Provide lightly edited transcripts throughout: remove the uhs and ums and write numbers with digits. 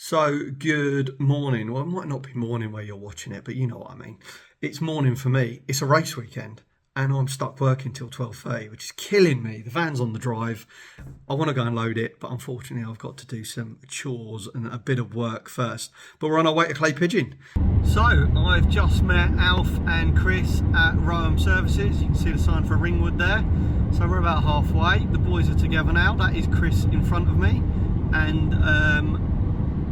So, good morning. Well, it might not be morning where you're watching it, but you know what I mean. It's morning for me. It's a race weekend and I'm stuck working till 12:30, which is killing me. The van's on the drive. I want to go and load it, but unfortunately I've got to do some chores and a bit of work first. But we're on our way to Clay Pigeon. So, I've just met Alf and Chris at Rome Services. You can see the sign for Ringwood there. So we're about halfway. The boys are together now. That is Chris in front of me. And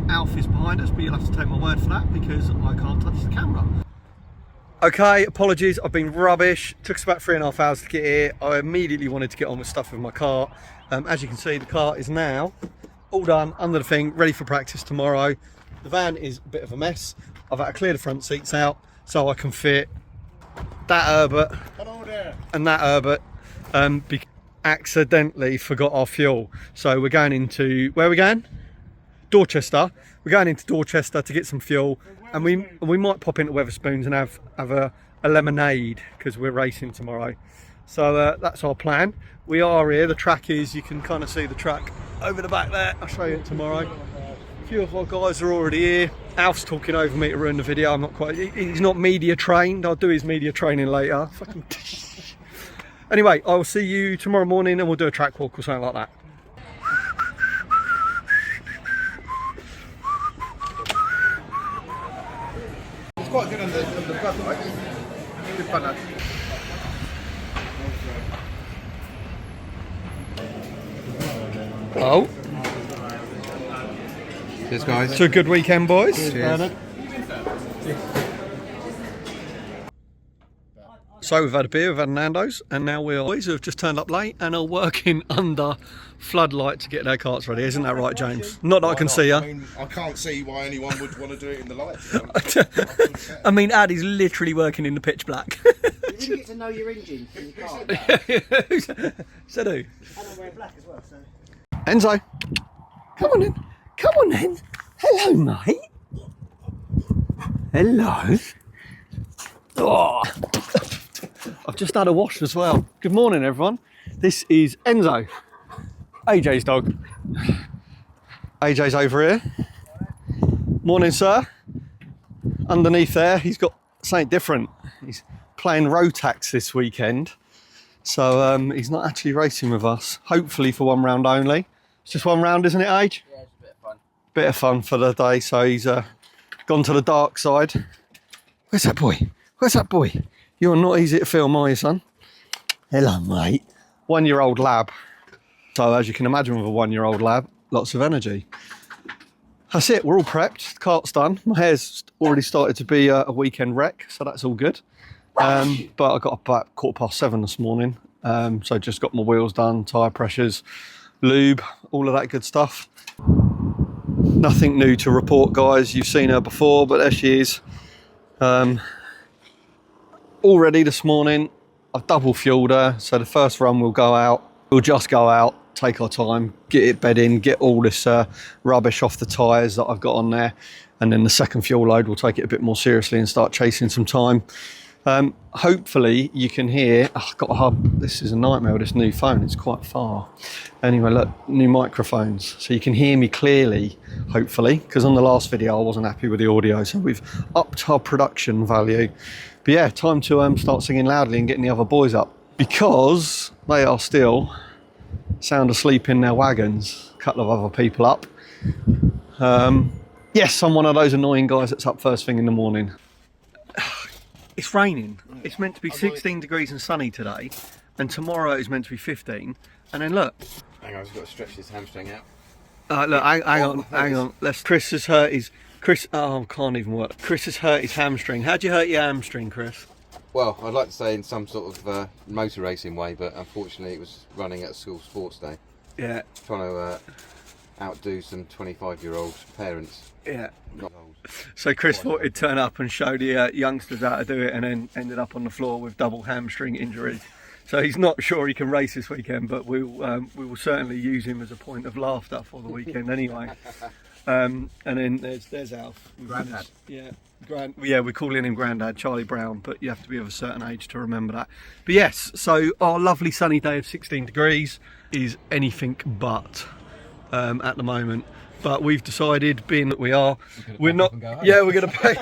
Alf is behind us, but you'll have to take my word for that because I can't touch the camera. Okay, apologies, I've been rubbish. Took us about 3.5 hours to get here. I immediately wanted to get on with stuff with my cart. As you can see, the cart is now all done, under the thing, ready for practice tomorrow. The van is a bit of a mess. I've had to clear the front seats out so I can fit that Herbert and that Herbert. Accidentally forgot our fuel. So we're going into, where are we going? Dorchester. We're going into Dorchester to get some fuel, and we might pop into Wetherspoons and have a lemonade because we're racing tomorrow. So that's our plan. We are here. The track is, you can kind of see the track over the back there. I'll show you it tomorrow. A few of our guys are already here. Alf's talking over me to ruin the video. I'm not quite. He's not media trained. I'll do his media training later. Fucking. Anyway, I'll see you tomorrow morning and we'll do a track walk or something like that. Quite good on the floodlights. Good fun, lad. Oh. Cheers, guys. It's a good weekend, boys. Cheers. So we've had a beer, we've had Nando's, and now we're boys who have just turned up late and are working under floodlight to get their carts ready. Isn't that right, James? Not that I can see you. I mean, I can't see why anyone would want to do it in the lights. I mean, Addy's literally working in the pitch black. You really get to know your engine in your car. So do. And I wear black as well, so. Enzo, come on in. Come on in. Hello, mate. Hello. Oh. I've just had a wash as well. Good morning, everyone. This is Enzo, AJ's dog. AJ's over here. Morning, sir. Underneath there, he's got something different. He's playing Rotax this weekend. So he's not actually racing with us. Hopefully for one round only. It's just one round, isn't it, Age? Yeah, it's a bit of fun. Bit of fun for the day. So he's gone to the dark side. Where's that boy? Where's that boy? You're not easy to film, are you, son? Hello, mate. 1-year-old lab. So as you can imagine with a 1-year-old lab, lots of energy. That's it, we're all prepped. The cart's done. My hair's already started to be a weekend wreck, so that's all good. But I got up about 7:15 this morning. So just got my wheels done, tyre pressures, lube, all of that good stuff. Nothing new to report, guys. You've seen her before, but there she is. Already this morning, I've double fueled her, so the first run we'll go out. We'll just go out, take our time, get it bed in, get all this rubbish off the tyres that I've got on there, and then the second fuel load we'll take it a bit more seriously and start chasing some time. Hopefully you can hear. I've got a hub. This is a nightmare with this new phone. It's quite far. Anyway, look, new microphones, so you can hear me clearly. Hopefully, because on the last video I wasn't happy with the audio, so we've upped our production value. But yeah, time to start singing loudly and getting the other boys up because they are still sound asleep in their wagons. A couple of other people up. Yes, I'm one of those annoying guys that's up first thing in the morning. It's raining. It's meant to be 16 degrees and sunny today, and tomorrow is meant to be 15. And then look. Hang on, he's got to stretch his hamstring out. Look, hang on. Chris has hurt his. I can't even work. Chris has hurt his hamstring. How'd you hurt your hamstring, Chris? Well, I'd like to say in some sort of motor racing way, but unfortunately it was running at a school sports day. Yeah. Trying to outdo some 25-year-old parents. Yeah. Not old. So Chris thought he'd turn up and show the youngsters how to do it, and then ended up on the floor with double hamstring injuries. So he's not sure he can race this weekend, but we will certainly use him as a point of laughter for the weekend anyway. And then there's Alf. Grandad. Yeah. We're calling him Grandad, Charlie Brown, but you have to be of a certain age to remember that. But yes, so our lovely sunny day of 16 degrees is anything but at the moment. but we've decided, being that we're not. Yeah, we're going to pay.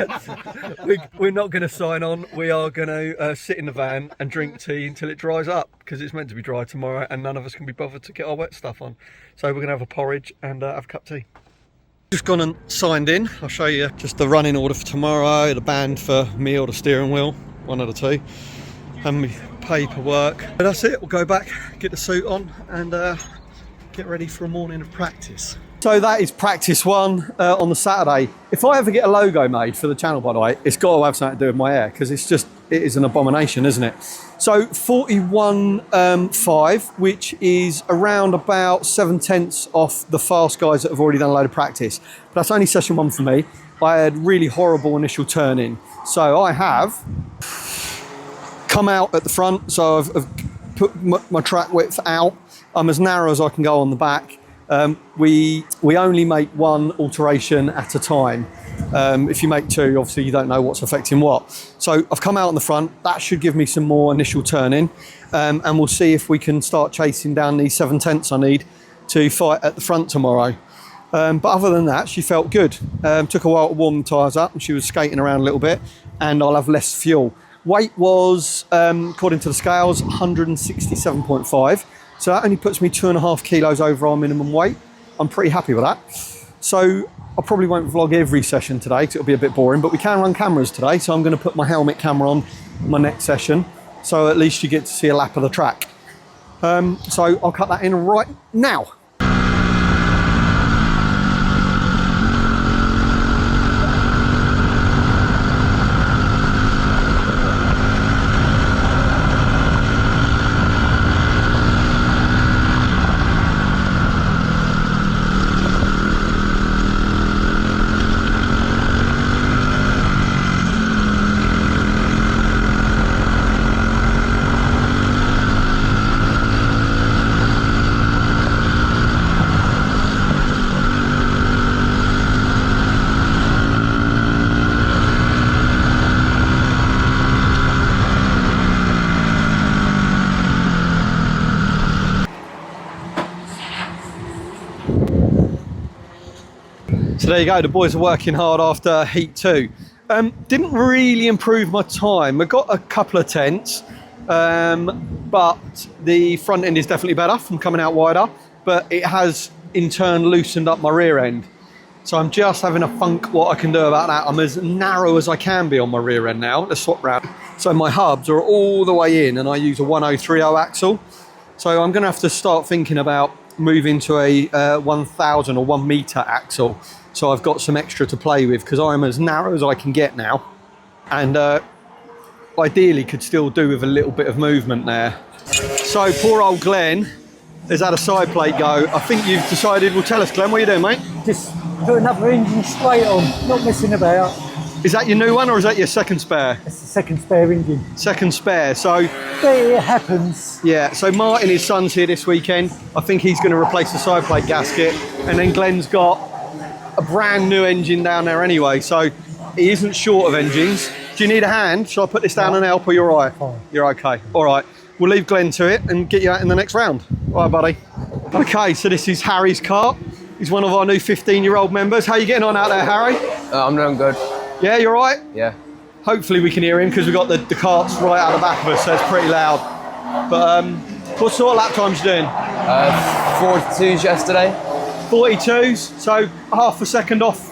We're not going to sign on. We are going to sit in the van and drink tea until it dries up, because it's meant to be dry tomorrow, and none of us can be bothered to get our wet stuff on. So we're going to have a porridge and have a cup of tea. Just gone and signed in. I'll show you just the running order for tomorrow, the band for me or the steering wheel, one of the two, and my paperwork. But that's it. We'll go back, get the suit on, and get ready for a morning of practice. So that is practice one on the Saturday. If I ever get a logo made for the channel, by the way, it's got to have something to do with my hair, because it is an abomination, isn't it? So 41.5, which is around about 7/10 off the fast guys that have already done a load of practice. But that's only session one for me. I had really horrible initial turn in. So I have come out at the front, so I've put my track width out. I'm as narrow as I can go on the back. We only make one alteration at a time. If you make two, obviously you don't know what's affecting what. So I've come out on the front. That should give me some more initial turning, and we'll see if we can start chasing down these 7/10 I need to fight at the front tomorrow. But other than that, she felt good. Took a while to warm the tyres up, and she was skating around a little bit, and I'll have less fuel. Weight was, according to the scales, 167.5. So that only puts me 2.5 kilos over our minimum weight. I'm pretty happy with that. So I probably won't vlog every session today, because it'll be a bit boring, but we can run cameras today. So I'm going to put my helmet camera on my next session, so at least you get to see a lap of the track. So I'll cut that in right now. So there you go, the boys are working hard after heat 2. Didn't really improve my time. I got a couple of tenths, but the front end is definitely better from coming out wider, but it has in turn loosened up my rear end. So I'm just having a funk what I can do about that. I'm as narrow as I can be on my rear end now. Let's swap round. So my hubs are all the way in, and I use a 1030 axle. So I'm gonna have to start thinking about moving to a 1000 or 1 meter axle. So I've got some extra to play with, because I'm as narrow as I can get now, and ideally could still do with a little bit of movement there. So poor old Glenn has had a side plate go. I think you've decided, well, tell us, Glenn, what are you doing, mate? Just put another engine straight on, not messing about. Is that your new one, or is that your second spare? It's the second spare engine. Second spare, so... It happens. Yeah, so Martin, his son's here this weekend. I think he's going to replace the side plate gasket, and then Glenn's got a brand new engine down there anyway, so he isn't short of engines. Do you need a hand? Shall I put this down and help, or you're all right? Fine. You're okay. All right. We'll leave Glenn to it and get you out in the next round. All right, buddy. Okay, so this is Harry's kart. He's one of our new 15-year-old members. How are you getting on out there, Harry? I'm doing good. Yeah, you're all right? Yeah. Hopefully we can hear him, because we've got the carts right out the back of us, so it's pretty loud. But what sort of lap times you doing? 42s yesterday. 42s, so half a second off.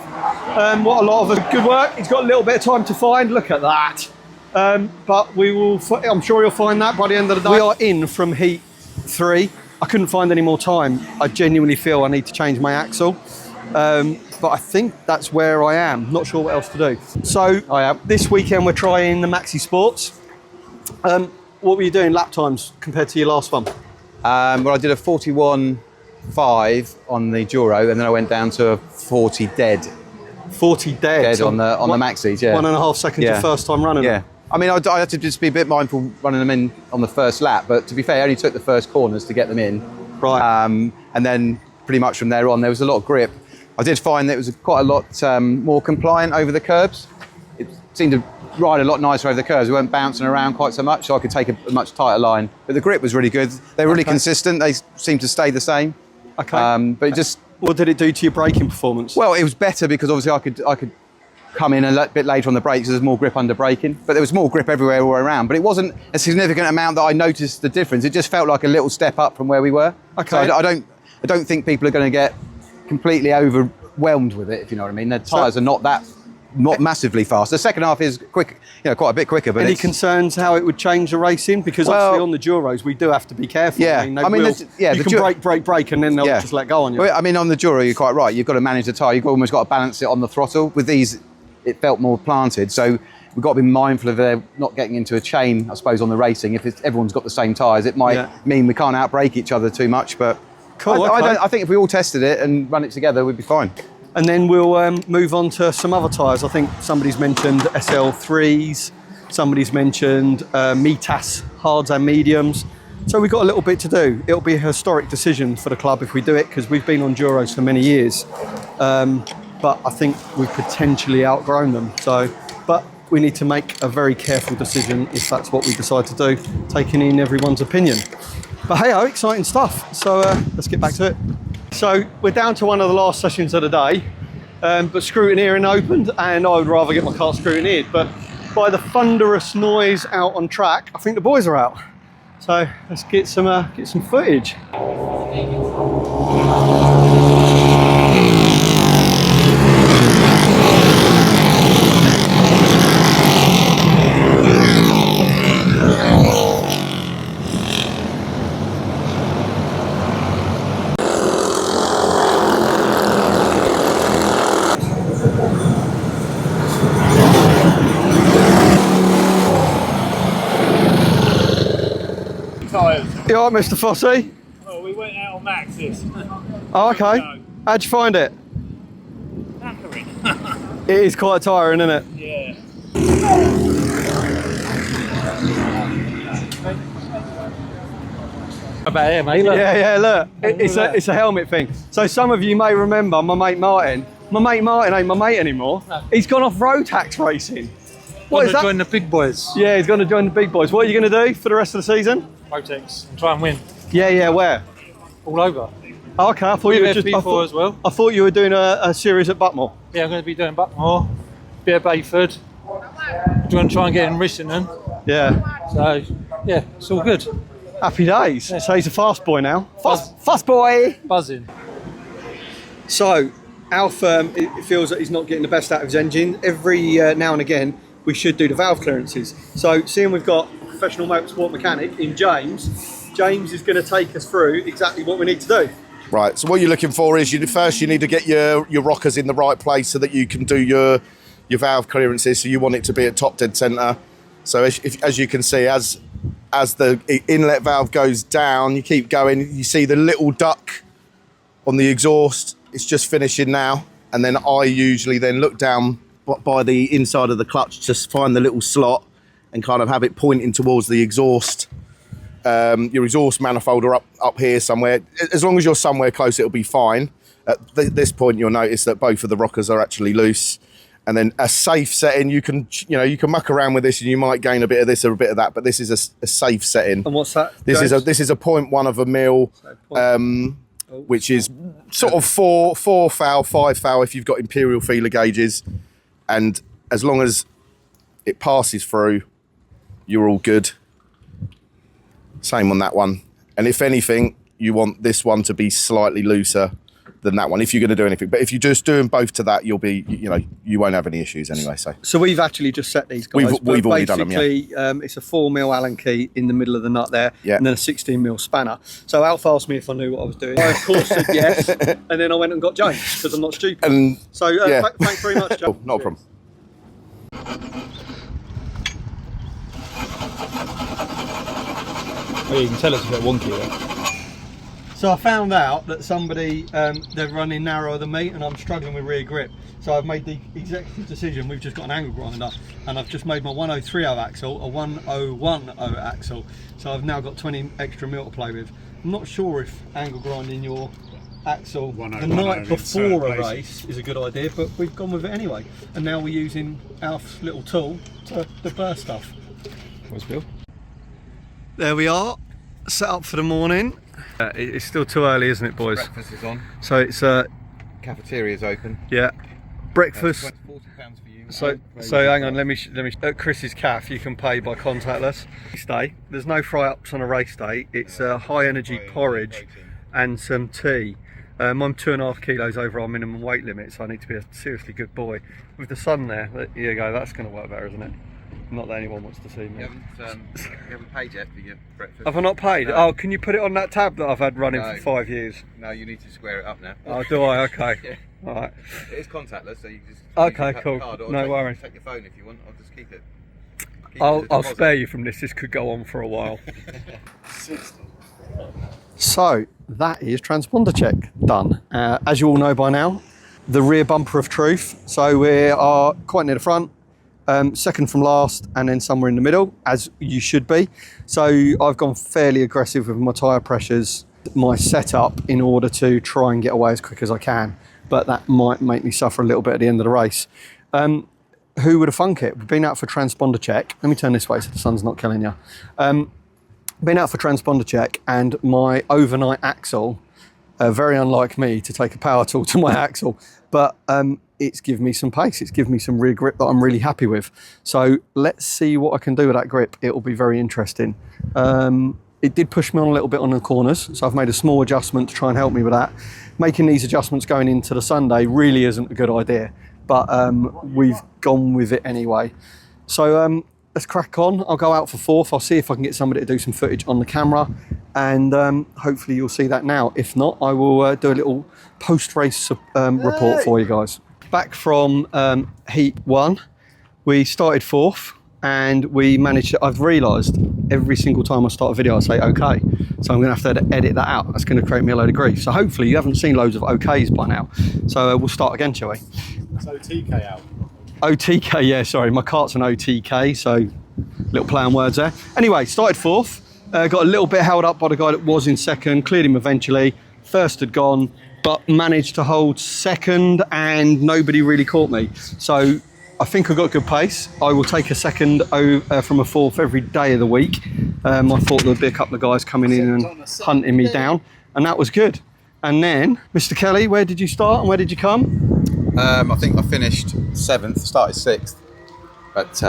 What a lot of good work. He's got a little bit of time to find. Look at that. But we will. I'm sure you'll find that by the end of the day. We are in from heat 3. I couldn't find any more time. I genuinely feel I need to change my axle. But I think that's where I am. Not sure what else to do. So this weekend we're trying the Maxi Sports. What were you doing lap times compared to your last one? Well, I did a 41.5 on the Duro, and then I went down to a 40 dead. 40 dead on the Maxis, yeah. 1.5 seconds your first time running Yeah. them. I mean, I had to just be a bit mindful running them in on the first lap, but to be fair, I only took the first corners to get them in. Right. And then pretty much from there on, there was a lot of grip. I did find that it was quite a lot more compliant over the curbs. It seemed to ride a lot nicer over the curves. We weren't bouncing around quite so much, so I could take a much tighter line. But the grip was really good. They were really consistent. They seemed to stay the same. Okay. But it just What did it do to your braking performance? Well, it was better because obviously I could come in a bit later on the brakes. There's more grip under braking, but there was more grip everywhere all around. But it wasn't a significant amount that I noticed the difference. It just felt like a little step up from where we were. Okay. So I don't think people are going to get completely overwhelmed with it, if you know what I mean. Their tyres are not massively fast. The second half is quick, quite a bit quicker. But any concerns how it would change the racing? Because obviously on the Duros we do have to be careful. Yeah, you can brake, and then they'll just let go on you. Well, I mean, on the Duro, you're quite right. You've got to manage the tyre. You've almost got to balance it on the throttle. With these, it felt more planted. So we've got to be mindful of not getting into a chain, I suppose, on the racing. If everyone's got the same tyres, it might mean we can't outbrake each other too much. But cool, I think if we all tested it and run it together, we'd be fine. And then we'll move on to some other tyres. I think somebody's mentioned SL3s, somebody's mentioned Mitas hards and mediums. So we've got a little bit to do. It'll be a historic decision for the club if we do it, because we've been on Duros for many years. But I think we've potentially outgrown them. But we need to make a very careful decision if that's what we decide to do, taking in everyone's opinion. But hey, exciting stuff. So let's get back to it. So we're down to one of the last sessions of the day, but scrutineering opened, and I would rather get my car scrutineered. But by the thunderous noise out on track, I think the boys are out. So let's get some footage. You all right, Mr. Fossey? Well, we went out on Max's. Oh, okay. How'd you find it? Knackering. It is quite tiring, isn't it? Yeah. About here, mate. Look. Yeah, look. It's a helmet thing. So some of you may remember my mate Martin. My mate Martin ain't my mate anymore. No. He's gone off road tax racing. What is that? Join the big boys. Yeah, he's going to join the big boys. What are you going to do for the rest of the season? Rotex and try and win Yeah, where? all over. Oh, okay, I thought you were With just. FP4 as well. I thought you were doing a series at Buckmore. Yeah, I'm going to be doing Buckmore, bit of Bayford. Do want to try and get in Rissenden. Yeah. So yeah, it's all good. Happy days. So he's a fast boy now. Fast boy. Buzzing. So Alf, it feels that he's not getting the best out of his engine. Every now and again, we should do the valve clearances. So seeing we've got a professional motorsport mechanic in James is going to take us through exactly what we need to do. Right, so what you're looking for is you need to get your rockers in the right place so that you can do your valve clearances. So you want it to be at top dead centre. So as you can see, as the inlet valve goes down, you keep going, you see the little duct on the exhaust. It's just finishing now. And then I usually then look down by the inside of the clutch, just find the little slot and kind of have it pointing towards the exhaust. Your exhaust manifold are up here somewhere. As long as you're somewhere close, it'll be fine. At this point, you'll notice that both of the rockers are actually loose. And then a safe setting, you can muck around with this and you might gain a bit of this or a bit of that, but this is a safe setting. And what's that? This is a 0.1 of a mil, which is sort of 4 foul, 5 foul if you've got imperial feeler gauges. And as long as it passes through, you're all good. Same on that one. And if anything, you want this one to be slightly looser than that one if you're going to do anything. But if you're just doing both to that, you'll be, you won't have any issues anyway. So we've actually just set these guys. We've already done them, yeah. It's a 4mm Allen key in the middle of the nut there, yeah, and then a 16mm spanner. So Alf asked me if I knew what I was doing. I of course said yes, and then I went and got James because I'm not stupid. And so yeah. Thanks very much, James. Oh, not a problem. Oh, you can tell it's a bit wonky there. So I found out that somebody, they're running narrower than me and I'm struggling with rear grip. So I've made the executive decision, we've just got an angle grinder and I've just made my 1030 axle a 1010 axle. So I've now got 20 extra mil to play with. I'm not sure if angle grinding your axle the night before a race is a good idea, but we've gone with it anyway. And now we're using Alf's little tool to burst stuff. Where's Bill? There we are, set up for the morning. It's still too early, isn't it, boys? Breakfast is on. So it's Cafeteria's open. yeah, breakfast. £40 for you. So hang on, let me at Chris's Cafe you can pay by contactless. Stay. There's no fry ups on a race day. It's high energy porridge and some tea. I'm 2.5 kilos over our minimum weight limit, so I need to be a seriously good boy. With the sun there, there you go. That's going to work better, isn't it? Not that anyone wants to see me. You haven't paid yet for your breakfast. Have I not paid? No. Oh, can you put it on that tab that I've had running No. for 5 years? No, you need to square it up now. Oh, do I? Okay. Yeah. All right. It is contactless, so you just Okay, use your cool. card or No take, worries. Take your phone if you want. I'll just keep it. Keep it as I'll a deposit. spare you from this. This could go on for a while. So that is transponder check done. As you all know by now, the rear bumper of truth. So we are quite near the front, second from last, and then somewhere in the middle, as you should be. So I've gone fairly aggressive with my tyre pressures, my setup, in order to try and get away as quick as I can. But that might make me suffer a little bit at the end of the race. Who would have thunk it? We've been out for transponder check. Let me turn this way so the sun's not killing you. Been out for transponder check, and my overnight axle, very unlike me to take a power tool to my axle, but it's given me some pace. It's given me some rear grip that I'm really happy with. So let's see what I can do with that grip. It will be very interesting. It did push me on a little bit on the corners, so I've made a small adjustment to try and help me with that. Making these adjustments going into the Sunday really isn't a good idea, but we've gone with it anyway. So let's crack on. I'll go out for fourth. I'll see if I can get somebody to do some footage on the camera, and hopefully you'll see that now. If not, I will do a little post-race report for you guys. Back from heat one, we started fourth, and we managed to, I've realised every single time I start a video I say okay, so I'm going to have to edit that out. That's going to create me a load of grief. So hopefully you haven't seen loads of okays by now. So we'll start again, shall we? So TK out. OTK, yeah, sorry, my cart's an OTK, so little play on words there. Anyway, started fourth, got a little bit held up by the guy that was in second, cleared him eventually. First had gone, but managed to hold second, and nobody really caught me. So I think I got good pace. I will take a second from a fourth every day of the week. I thought there would be a couple of guys coming in and hunting me down, and that was good. And then, Mr. Kelly, where did you start and where did you come? I think I finished 7th, started 6th. But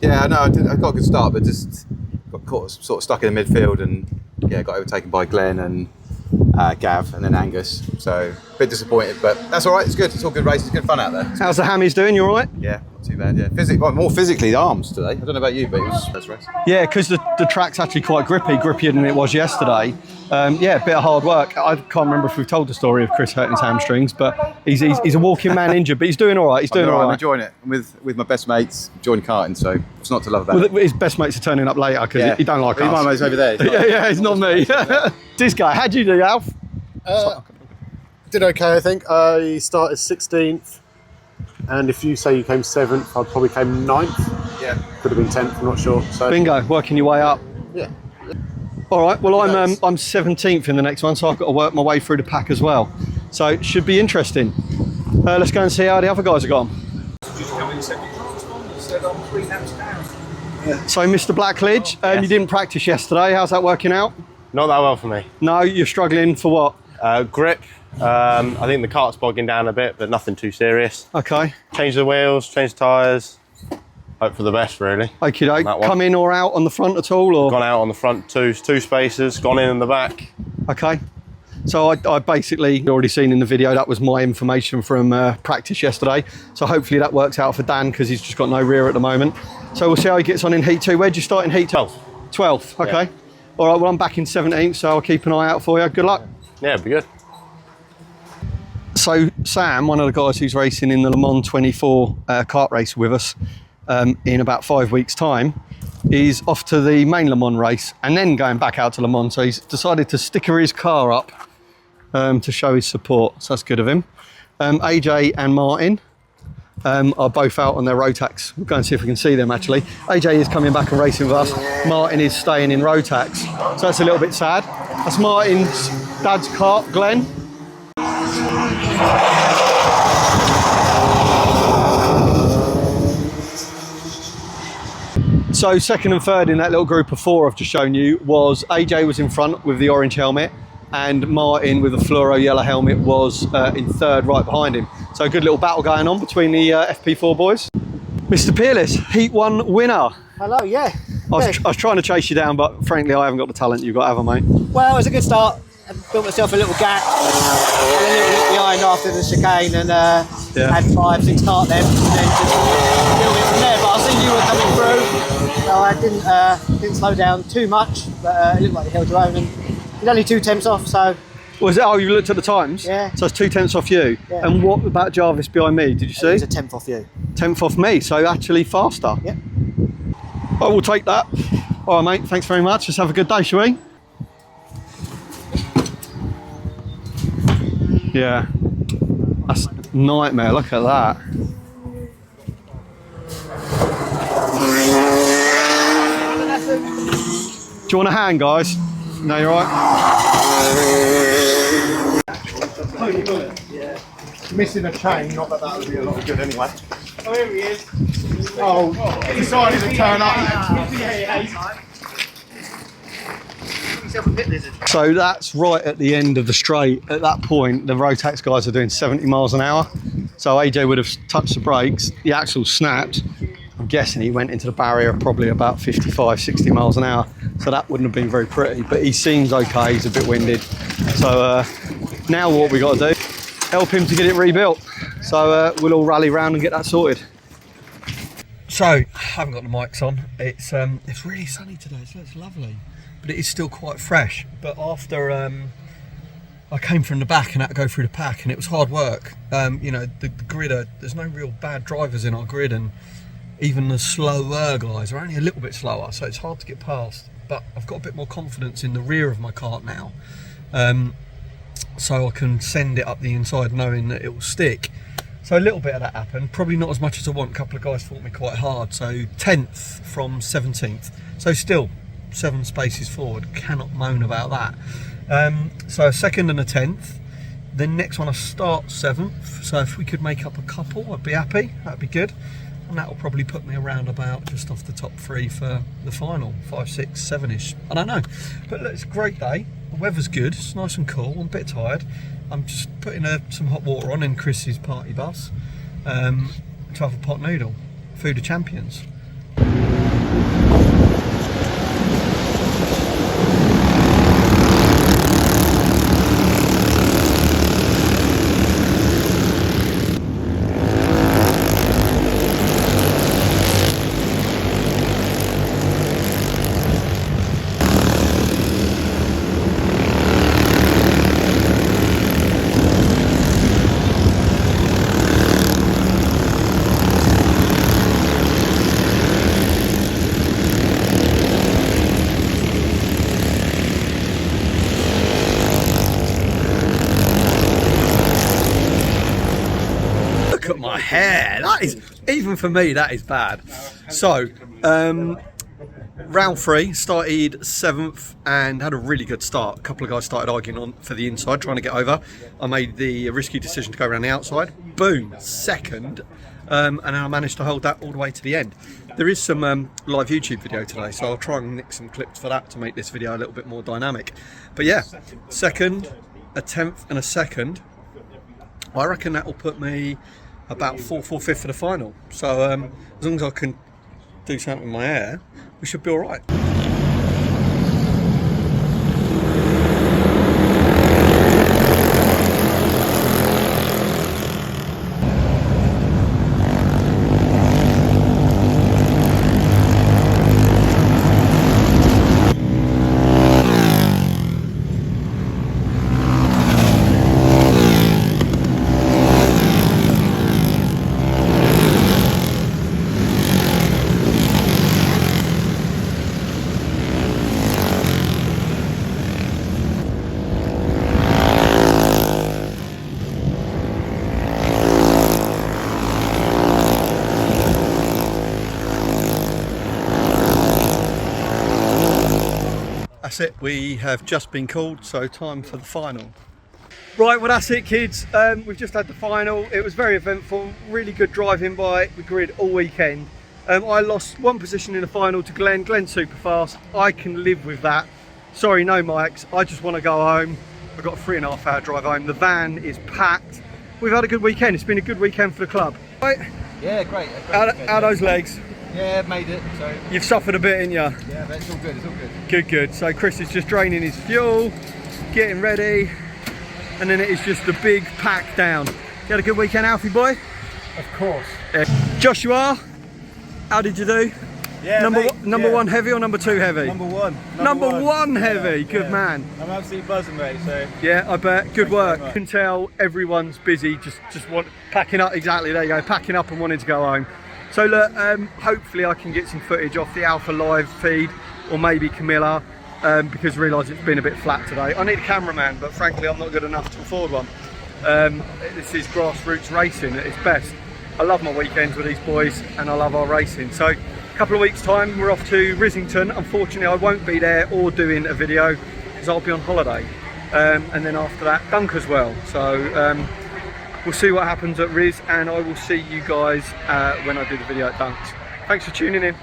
yeah, no, I got a good start, but just got caught, sort of stuck in the midfield, and yeah, got overtaken by Glenn and Gav and then Angus. So a bit disappointed, but that's all right. It's good. It's all good races. It's good fun out there. How's the hammies doing? You all right? Yeah, not too bad. Yeah, more physically, the arms today. I don't know about you, but it was first race. Yeah, because the track's actually quite grippier than it was yesterday. Yeah, a bit of hard work. I can't remember if we've told the story of Chris hurting his hamstrings, but he's a walking man injured, but he's doing all right. He's doing all right. I'm enjoying it. I'm with my best mates, joined karting, so it's not to love about Well, it. his best mates are turning up later because he don't like us. My mate's over there. Yeah, it's not me. This guy, how'd you do, Alf? Did okay, I think. I started 16th, and if you say you came 7th, I probably came 9th. Yeah. Could have been 10th, I'm not sure. So Bingo, working your way up. yeah. All right, well, Nice. I'm 17th in the next one, so I've got to work my way through the pack as well. So it should be interesting. Let's go and see how the other guys are gone. So, Mr. Blackledge, you didn't practice yesterday. How's that working out? Not that well for me. No, you're struggling for what? Grip. I think the cart's bogging down a bit, but nothing too serious. Okay. Change the wheels, change the tyres. Hope for the best, really. Okay, on that one. come in or out on the front at all? Or? Gone out on the front two spaces, gone in the back. Okay. So I basically already seen in the video, that was my information from practice yesterday. So hopefully that works out for Dan because he's just got no rear at the moment. So we'll see how he gets on in heat 2. Where'd you start in heat 2? 12th, okay. Yeah. All right, well, I'm back in 17th, so I'll keep an eye out for you. Good luck. Yeah, it'd be good. So Sam, one of the guys who's racing in the Le Mans 24 kart race with us in about 5 weeks' time, is off to the main Le Mans race and then going back out to Le Mans. So he's decided to sticker his car up to show his support. So that's good of him. AJ and Martin are both out on their Rotax. We'll go and see if we can see them actually. AJ is coming back and racing with us. Martin is staying in Rotax. So that's a little bit sad. That's Martin's dad's kart, Glenn. So second and third in that little group of 4 I've just shown you was AJ was in front with the orange helmet. and Martin with the fluoro yellow helmet was in third right behind him. So a good little battle going on between the FP4 boys. Mr. Peerless, Heat 1 winner. Hello, yeah. I was trying to chase you down, but frankly I haven't got the talent you've got, have I, mate? Well, it was a good start. I built myself a little gap, and a little bit behind after the chicane, and had 5-6 kart left, and then just a little bit from there. But I seen you were coming through, so I didn't slow down too much, but it looked like you held your own, and you're only 2 tenths off, so. Was it? Oh, you looked at the times? Yeah. So it's 2 tenths off you. Yeah. And what about Jarvis behind me? Did you see? It was a 10th off you. 10th off me, so actually faster. Yep. I will take that. All right, mate. Thanks very much. Let's have a good day, shall we? Yeah. That's a nightmare. Look at that. Do you want a hand, guys? No, you're all right. Missing a chain, not that would be a lot of good anyway. Oh, here he is. Oh, decided to turn up. So that's right at the end of the straight. At that point, the Rotax guys are doing 70 miles an hour. So AJ would have touched the brakes, the axle snapped. I'm guessing he went into the barrier probably about 55, 60 miles an hour. So that wouldn't have been very pretty, but he seems okay, he's a bit winded. So now what we got to do, help him to get it rebuilt. So we'll all rally round and get that sorted. So, I haven't got the mics on. It's really sunny today, so it's lovely. But it is still quite fresh. But after I came from the back and had to go through the pack, and it was hard work. You know, the grid, there's no real bad drivers in our grid, and even the slower guys are only a little bit slower, so it's hard to get past. But I've got a bit more confidence in the rear of my kart now. So I can send it up the inside knowing that it will stick. So a little bit of that happened, probably not as much as I want. A couple of guys fought me quite hard, so 10th from 17th. So still 7 spaces forward, cannot moan about that. So a 2nd and a 10th. The next one I start 7th, so if we could make up a couple, I'd be happy, that'd be good. And that'll probably put me around about just off the top 3 for the final, 5, 6, 7-ish. I don't know, but look, it's a great day. The weather's good, it's nice and cool. I'm a bit tired. I'm just putting some hot water on in Chris's party bus to have a pot noodle. Food of champions. Look at my hair. That is, even for me, that is bad. So, round 3, started 7th and had a really good start. A couple of guys started arguing on for the inside, trying to get over. I made the risky decision to go around the outside. Boom, 2nd. And then I managed to hold that all the way to the end. There is some live YouTube video today, so I'll try and nick some clips for that to make this video a little bit more dynamic. But yeah, 2nd, a 10th and a 2nd. I reckon that will put me about 4th or 5th for the final. So as long as I can do something with my hair, we should be all right. That's it, we have just been called, so time for the final. Right, well that's it kids, we've just had the final. It was very eventful, really good driving by the grid all weekend. I lost 1 position in the final to Glenn. Glenn's super fast, I can live with that. Sorry, no mics, I just want to go home. I've got a 3.5 hour drive home. The van is packed. We've had a good weekend. It's been a good weekend for the club. Right? Yeah, great. How are those legs? Yeah, made it. So You've suffered a bit, ain't you? yeah, but it's all good. It's all good. Good, good. So Chris is just draining his fuel, getting ready, and then it is just a big pack down. You had a good weekend, Alfie boy? Of course. Joshua, how did you do? Yeah, number one heavy or number 2 heavy? Number one. Number one heavy, good man. I'm absolutely buzzing, mate. So Yeah, I bet. Good work. very much. You can tell everyone's busy, just packing up. Exactly, there you go, packing up and wanting to go home. So look, hopefully I can get some footage off the Alpha Live feed, or maybe Camilla, because I realise it's been a bit flat today. I need a cameraman, but frankly I'm not good enough to afford one. This is grassroots racing at its best. I love my weekends with these boys, and I love our racing. So a couple of weeks time we're off to Rissington. Unfortunately I won't be there or doing a video because I'll be on holiday, and then after that Dunk as well. So we'll see what happens at Riz, and I will see you guys when I do the video at Dunks. Thanks for tuning in.